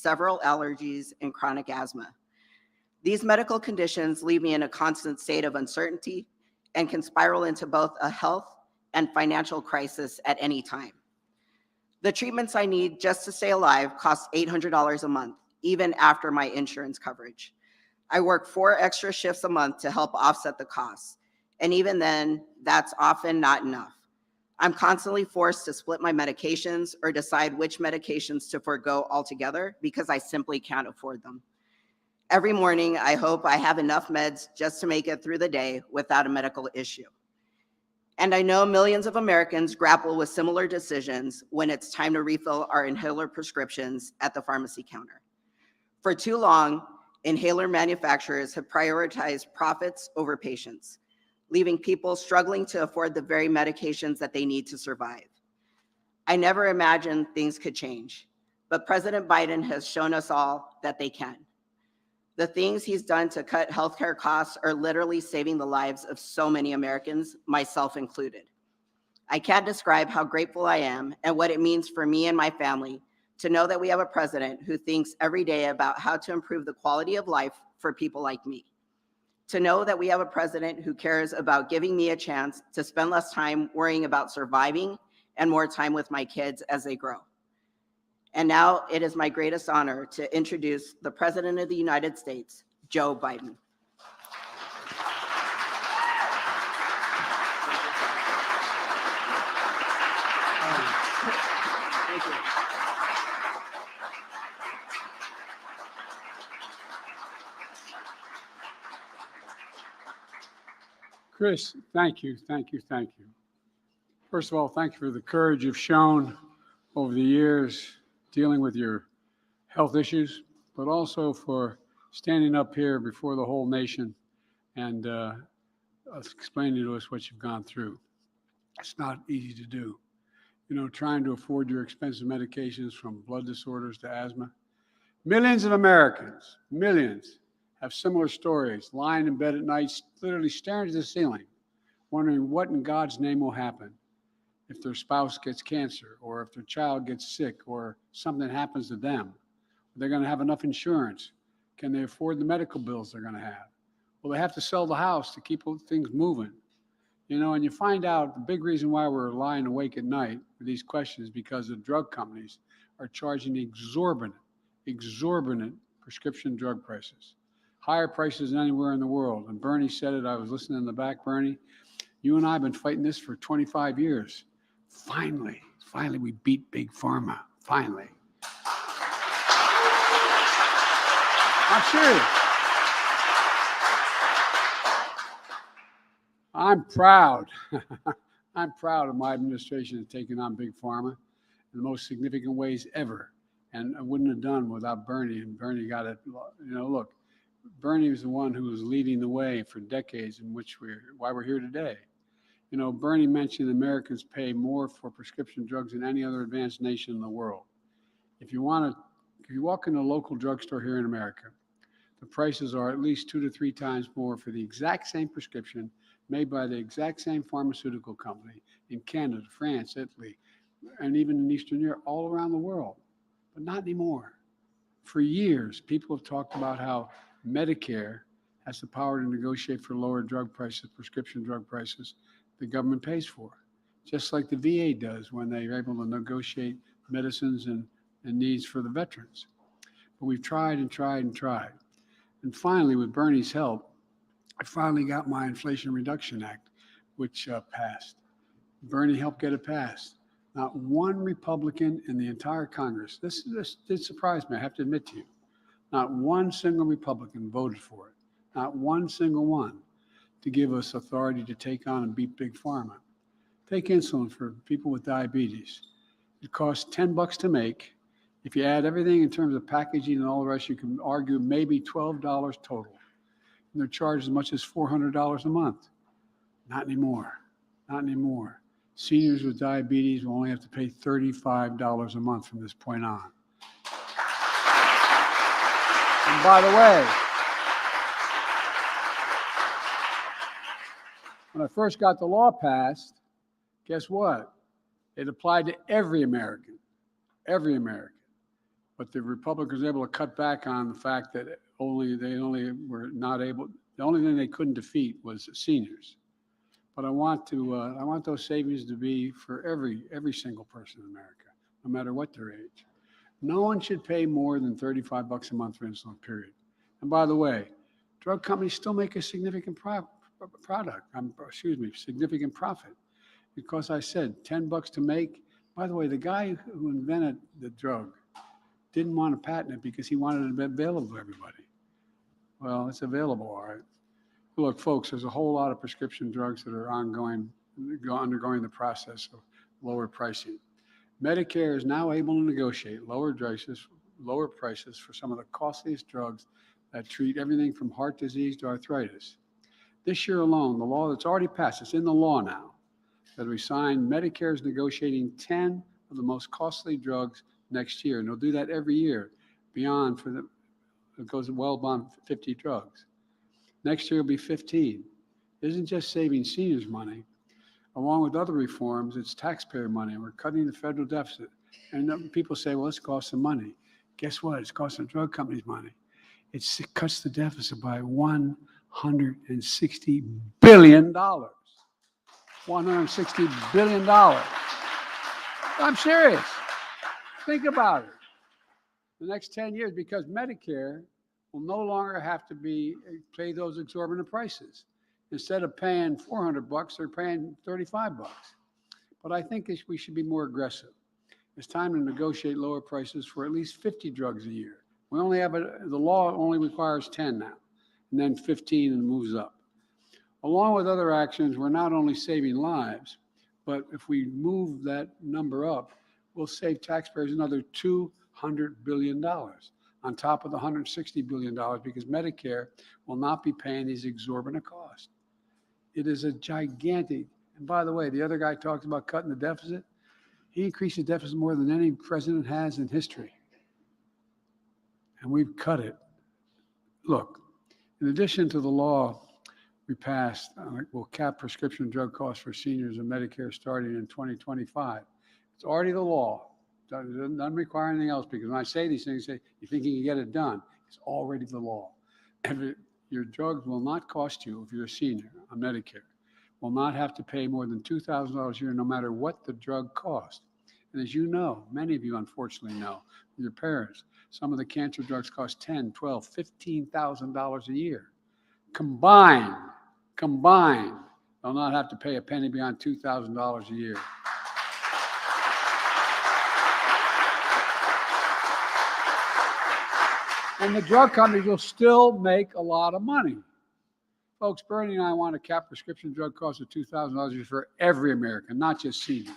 several allergies, and chronic asthma. These medical conditions leave me in a constant state of uncertainty and can spiral into both a health and financial crisis at any time. The treatments I need just to stay alive cost $800 a month, even after my insurance coverage. I work 4 extra shifts a month to help offset the costs, and even then, that's often not enough. I'm constantly forced to split my medications or decide which medications to forego altogether because I simply can't afford them. Every morning, I hope I have enough meds just to make it through the day without a medical issue. And I know millions of Americans grapple with similar decisions when it's time to refill our inhaler prescriptions at the pharmacy counter. For too long, inhaler manufacturers have prioritized profits over patients, leaving people struggling to afford the very medications that they need to survive. I never imagined things could change, but President Biden has shown us all that they can. The things he's done to cut healthcare costs are literally saving the lives of so many Americans, myself included. I can't describe how grateful I am and what it means for me and my family to know that we have a president who thinks every day about how to improve the quality of life for people like me. To know that we have a president who cares about giving me a chance to spend less time worrying about surviving and more time with my kids as they grow. And now it is my greatest honor to introduce the President of the United States, Joe Biden. Thank you. Chris, thank you. First of all, thank you for the courage you've shown over the years dealing with your health issues, but also for standing up here before the whole nation and explaining to us what you've gone through. It's not easy to do. You know, trying to afford your expensive medications from blood disorders to asthma. Millions of Americans, millions, have similar stories, lying in bed at night, literally staring at the ceiling, wondering what in God's name will happen if their spouse gets cancer, or if their child gets sick, or something happens to them. They're going to have enough insurance. Can they afford the medical bills they're going to have? Well, they have to sell the house to keep things moving. You know, and you find out the big reason why we're lying awake at night with these questions is because the drug companies are charging exorbitant prescription drug prices. Higher prices than anywhere in the world. And Bernie said it, I was listening in the back, Bernie. You and I have been fighting this for 25 years. Finally, we beat Big Pharma, finally. I'm serious. I'm proud. I'm proud of my administration of taking on Big Pharma in the most significant ways ever. And I wouldn't have done without Bernie, and Bernie got it. You know, look, Bernie was the one who was leading the way for decades in which why we're here today. You know, Bernie mentioned Americans pay more for prescription drugs than any other advanced nation in the world. If you walk in a local drugstore here in America, the prices are at least 2 to 3 times more for the exact same prescription made by the exact same pharmaceutical company in Canada, France, Italy, and even in Eastern Europe, all around the world. But not anymore. For years, people have talked about how Medicare has the power to negotiate for lower drug prices, prescription drug prices the government pays for, just like the VA does when they're able to negotiate medicines and needs for the veterans. But we've tried and tried and tried. And finally, with Bernie's help, I finally got my Inflation Reduction Act, which passed. Bernie helped get it passed. Not one Republican in the entire Congress, this did surprise me, I have to admit to you, not one single Republican voted for it, not one single one, to give us authority to take on and beat Big Pharma. Take insulin for people with diabetes. It costs $10 to make. If you add everything in terms of packaging and all the rest, you can argue maybe $12 total. And they're charged as much as $400 a month. Not anymore, not anymore. Seniors with diabetes will only have to pay $35 a month from this point on. And by the way, when I first got the law passed, guess what? It applied to every American, every American. But the Republicans were able to cut back on the fact that the only thing they couldn't defeat was seniors. But I want those savings to be for every single person in America, no matter what their age. No one should pay more than $35 a month for insulin, period. And by the way, drug companies still make a significant significant profit. Because I said $10 to make. By the way, the guy who invented the drug didn't want to patent it because he wanted it to be available to everybody. Well, it's available, all right. Look, folks, there's a whole lot of prescription drugs that are undergoing the process of lower pricing. Medicare is now able to negotiate lower prices for some of the costliest drugs that treat everything from heart disease to arthritis. This year alone, the law that's already passed, it's in the law now, that we signed, Medicare is negotiating 10 of the most costly drugs next year. And they'll do that every year it goes well beyond 50 drugs. Next year will be 15. It isn't just saving seniors money. Along with other reforms, it's taxpayer money. We're cutting the federal deficit. And people say, well, it's costing money. Guess what? It's costing drug companies money. It cuts the deficit by $160 billion. $160 billion. I'm serious. Think about it. The next 10 years, because Medicare will no longer have to pay those exorbitant prices. Instead of paying $400, they're paying $35. But I think we should be more aggressive. It's time to negotiate lower prices for at least 50 drugs a year. We only have the law only requires 10 now, and then 15 and moves up. Along with other actions, we're not only saving lives, but if we move that number up, we'll save taxpayers another $200 billion on top of the $160 billion because Medicare will not be paying these exorbitant costs. It is a gigantic, and by the way, the other guy talks about cutting the deficit. He increased the deficit more than any president has in history. And we've cut it. Look, in addition to the law we passed, will cap prescription drug costs for seniors and Medicare starting in 2025. It's already the law. It doesn't require anything else because when I say these things, you think you can get it done. It's already the law. Your drugs will not cost you, if you're a senior on Medicare, will not have to pay more than $2,000 a year no matter what the drug costs. And as you know, many of you unfortunately know, your parents, some of the cancer drugs cost $10,000, $12,000, $15,000 a year. Combined, they'll not have to pay a penny beyond $2,000 a year. And the drug companies will still make a lot of money. Folks, Bernie and I want to cap prescription drug costs of $2,000 a year for every American, not just seniors.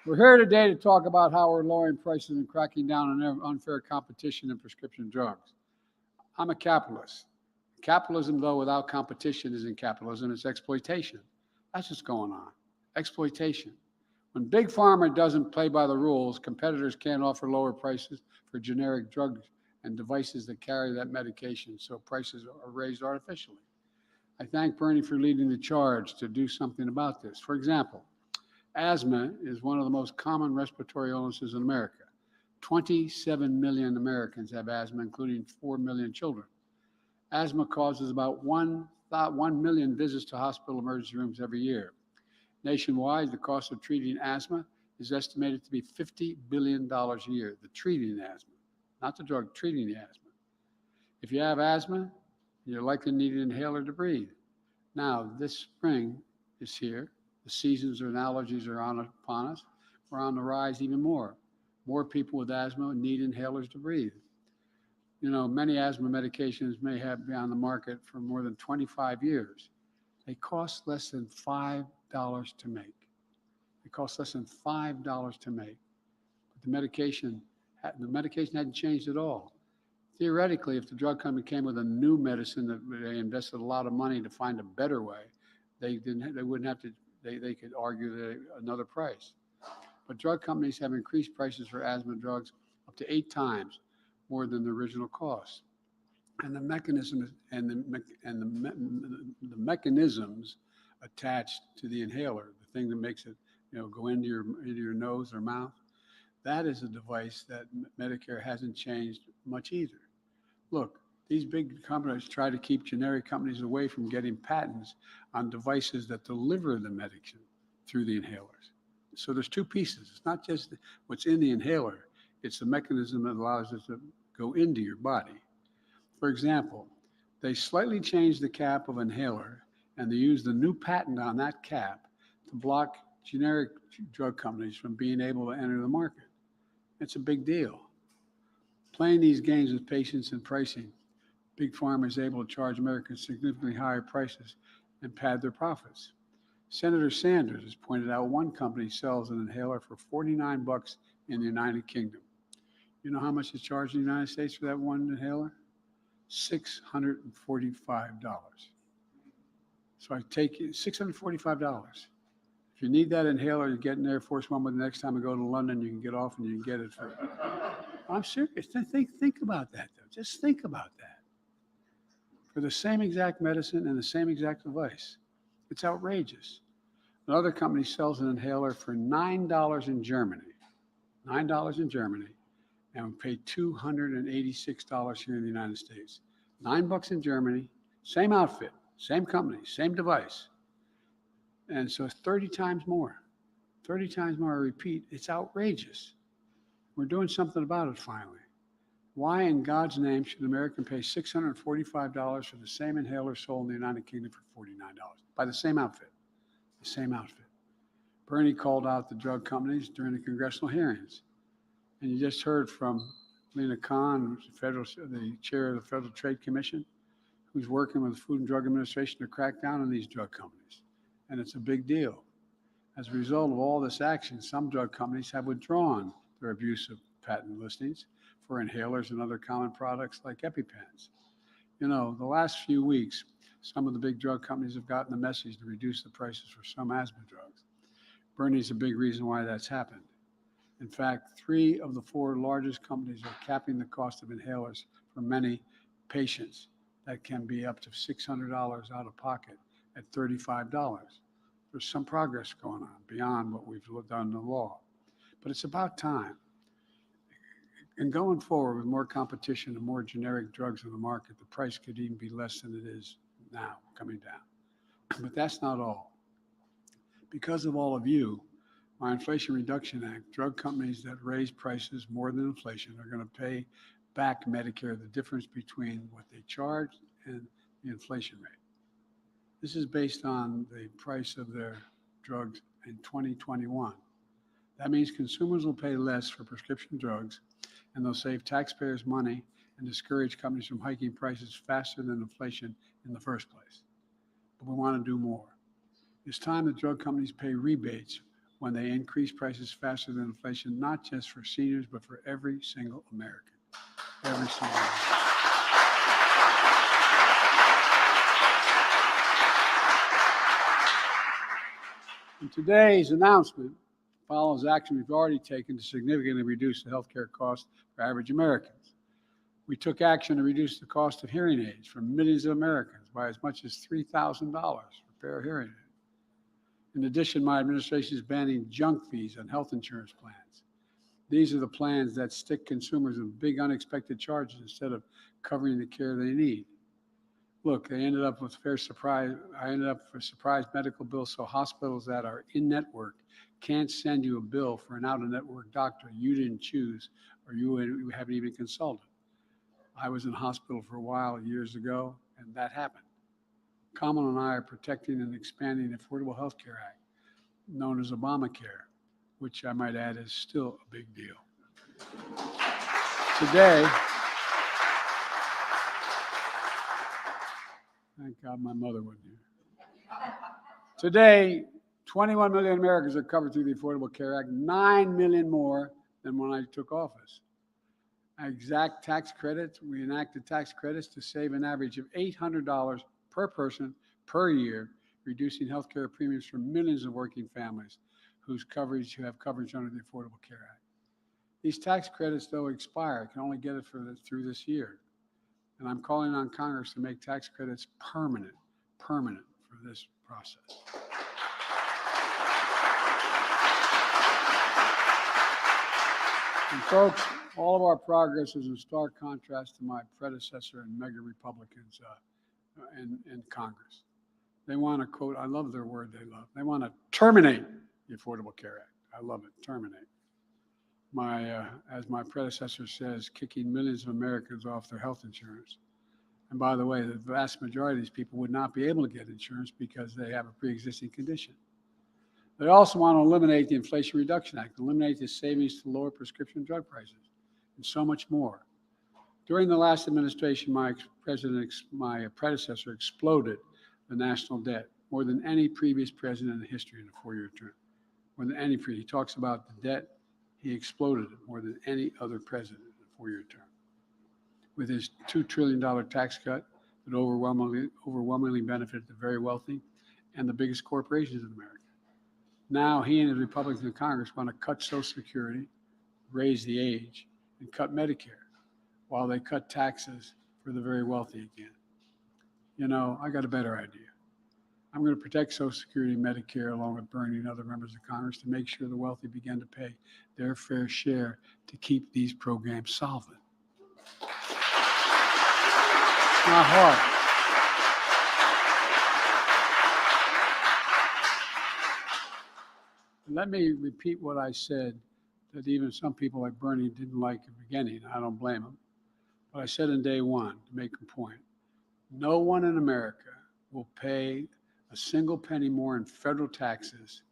We're here today to talk about how we're lowering prices and cracking down on unfair competition in prescription drugs. I'm a capitalist. Capitalism, though, without competition isn't capitalism, it's exploitation. That's what's going on. Exploitation. When Big Pharma doesn't play by the rules, competitors can't offer lower prices for generic drugs and devices that carry that medication, so prices are raised artificially. I thank Bernie for leading the charge to do something about this. For example, asthma is one of the most common respiratory illnesses in America. 27 million Americans have asthma, including 4 million children. Asthma causes about 1 million visits to hospital emergency rooms every year. Nationwide, the cost of treating asthma is estimated to be $50 billion a year, the treating asthma, not the drug, treating the asthma. If you have asthma, you're likely to need an inhaler to breathe. Now, this spring is here. The seasons and allergies are upon us. We're on the rise even more. More people with asthma need inhalers to breathe. You know, many asthma medications may have been on the market for more than 25 years. They cost less than $5 to make. It costs less than $5 to make. But the medication hadn't changed at all. Theoretically, if the drug company came with a new medicine that they invested a lot of money to find a better way, they wouldn't have to. They could argue another price. But drug companies have increased prices for asthma drugs up to 8 times more than the original cost. And the mechanisms attached to the inhaler, the thing that makes it, go into your nose or mouth. That is a device that Medicare hasn't changed much either. Look, these big companies try to keep generic companies away from getting patents on devices that deliver the medicine through the inhalers. So there's two pieces. It's not just what's in the inhaler, it's the mechanism that allows it to go into your body. For example, they slightly changed the cap of inhaler, and they used the new patent on that cap to block generic drug companies from being able to enter the market. It's a big deal. Playing these games with patients and pricing, Big Pharma is able to charge Americans significantly higher prices and pad their profits. Senator Sanders has pointed out one company sells an inhaler for $49 in the United Kingdom. You know how much is charged in the United States for that one inhaler? $645. So I take it, $645. If you need that inhaler, you get an Air Force One, but the next time you go to London, you can get off and you can get it for. I'm serious. Think about that, though. Just think about that. For the same exact medicine and the same exact device. It's outrageous. Another company sells an inhaler for $9 in Germany. $9 in Germany, and we pay $286 here in the United States. $9 in Germany, same outfit, same company, same device. And so 30 times more. 30 times more, I repeat, it's outrageous. We're doing something about it finally. Why in God's name should an American pay $645 for the same inhaler sold in the United Kingdom for $49 by the same outfit? The same outfit. Bernie called out the drug companies during the congressional hearings. And you just heard from Lena Khan, the chair of the Federal Trade Commission, who's working with the Food and Drug Administration to crack down on these drug companies. And it's a big deal. As a result of all this action, some drug companies have withdrawn their abuse of patent listings for inhalers and other common products like EpiPens. The last few weeks, some of the big drug companies have gotten the message to reduce the prices for some asthma drugs. Bernie's a big reason why that's happened. In fact, 3 of the 4 largest companies are capping the cost of inhalers for many patients. That can be up to $600 out of pocket at $35. There's some progress going on beyond what we've done in the law. But it's about time. And going forward with more competition and more generic drugs in the market, the price could even be less than it is now, coming down. But that's not all. Because of all of you, my Inflation Reduction Act, drug companies that raise prices more than inflation are going to pay back Medicare the difference between what they charge and the inflation rate. This is based on the price of their drugs in 2021. That means consumers will pay less for prescription drugs, and they'll save taxpayers money and discourage companies from hiking prices faster than inflation in the first place. But we want to do more. It's time that drug companies pay rebates when they increase prices faster than inflation, not just for seniors, but for every single American. Every single American. And today's announcement follows action we've already taken to significantly reduce the healthcare cost for average Americans. We took action to reduce the cost of hearing aids for millions of Americans by as much as $3,000 for a pair of hearing aids. In addition, my administration is banning junk fees on health insurance plans. These are the plans that stick consumers with big unexpected charges instead of covering the care they need. Look, I ended up with a surprise medical bill, so hospitals that are in-network can't send you a bill for an out-of-network doctor you didn't choose or you haven't even consulted. I was in hospital for a while years ago, and that happened. Kamala and I are protecting and expanding the Affordable Health Care Act, known as Obamacare, which I might add is still a big deal. Today, thank God my mother wasn't here. Today, 21 million Americans are covered through the Affordable Care Act, 9 million more than when I took office. Exact tax credits, we enacted tax credits to save an average of $800 per person per year, reducing health care premiums for millions of working families who have coverage under the Affordable Care Act. These tax credits, though, expire. Can only get it through this year. And I'm calling on Congress to make tax credits permanent for this process. And folks, all of our progress is in stark contrast to my predecessor and mega Republicans in Congress. They want to quote, I love their word they love. They want to terminate the Affordable Care Act. I love it, terminate. As my predecessor says, kicking millions of Americans off their health insurance. And by the way, the vast majority of these people would not be able to get insurance because they have a pre-existing condition. They also want to eliminate the Inflation Reduction Act, eliminate the savings to lower prescription drug prices, and so much more. During the last administration, my predecessor exploded the national debt more than any previous president in history in a four-year term. More than any previous. He talks about the debt. He exploded it more than any other president in a four-year term. With his $2 trillion tax cut that overwhelmingly benefited the very wealthy and the biggest corporations in America. Now he and his Republicans in Congress want to cut Social Security, raise the age, and cut Medicare, while they cut taxes for the very wealthy again. You know, I got a better idea. I'm going to protect Social Security and Medicare along with Bernie and other members of Congress to make sure the wealthy begin to pay their fair share to keep these programs solvent. It's not hard. Let me repeat what I said that even some people like Bernie didn't like at the beginning. I don't blame him. But I said in day one, to make a point, no one in America will pay a single penny more in federal taxes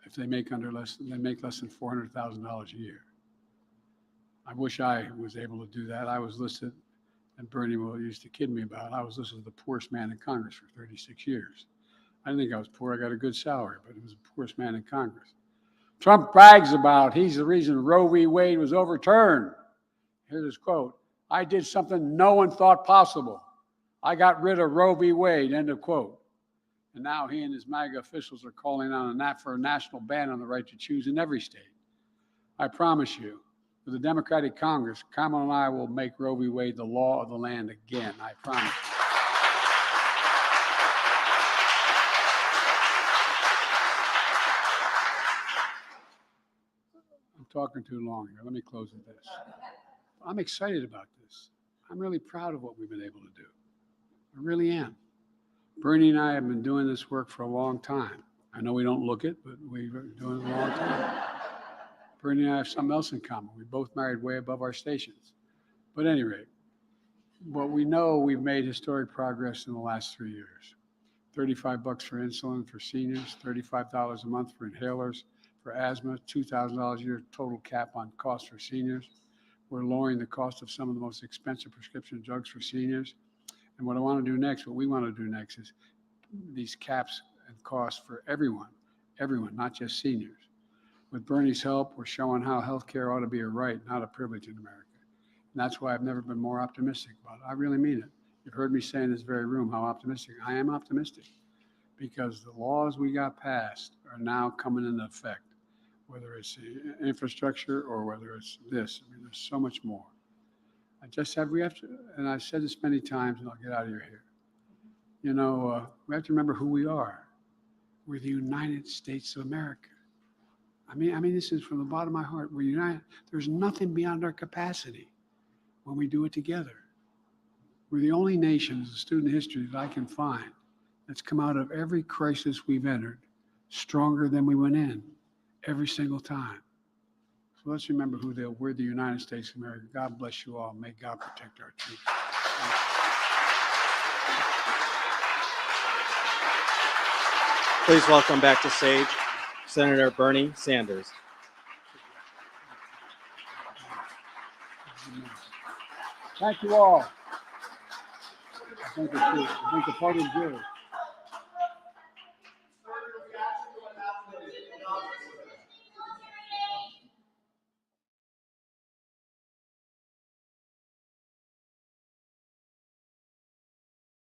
if they make less than $400,000 a year. I wish I was able to do that. I was listed, and Bernie used to kid me about it, I was listed as the poorest man in Congress for 36 years. I didn't think I was poor. I got a good salary, but he was the poorest man in Congress. Trump brags about he's the reason Roe v. Wade was overturned. Here's his quote. I did something no one thought possible. I got rid of Roe v. Wade, end of quote. And now he and his MAGA officials are calling on for a national ban on the right to choose in every state. I promise you, with the Democratic Congress, Kamala and I will make Roe v. Wade the law of the land again. I promise you. I'm talking too long here. Let me close with this. I'm excited about this. I'm really proud of what we've been able to do. I really am. Bernie and I have been doing this work for a long time. I know we don't look it, but we've been doing it a long time. Bernie and I have something else in common. We both married way above our stations. But at any rate, what we know, we've made historic progress in the last 3 years. $35 for insulin for seniors, $35 a month for inhalers, for asthma, $2,000 a year total cap on costs for seniors. We're lowering the cost of some of the most expensive prescription drugs for seniors. And what I want to do next, what we want to do next is these caps and costs for everyone, not just seniors. With Bernie's help, we're showing how healthcare ought to be a right, not a privilege in America. And that's why I've never been more optimistic about it. I really mean it. You've heard me say in this very room how optimistic. I am optimistic because the laws we got passed are now coming into effect, whether it's infrastructure or whether it's this. I mean, there's so much more. We have to, and I've said this many times, and I'll get out of your hair. You know, we have to remember who we are. We're the United States of America. I mean, this is from the bottom of my heart. We're united. There's nothing beyond our capacity when we do it together. We're the only nation, as a student history, that I can find that's come out of every crisis we've entered stronger than we went in every single time. So let's remember we're the United States of America. God bless you all. May God protect our troops. Please welcome back to stage Senator Bernie Sanders. Thank you all. I think the party's good.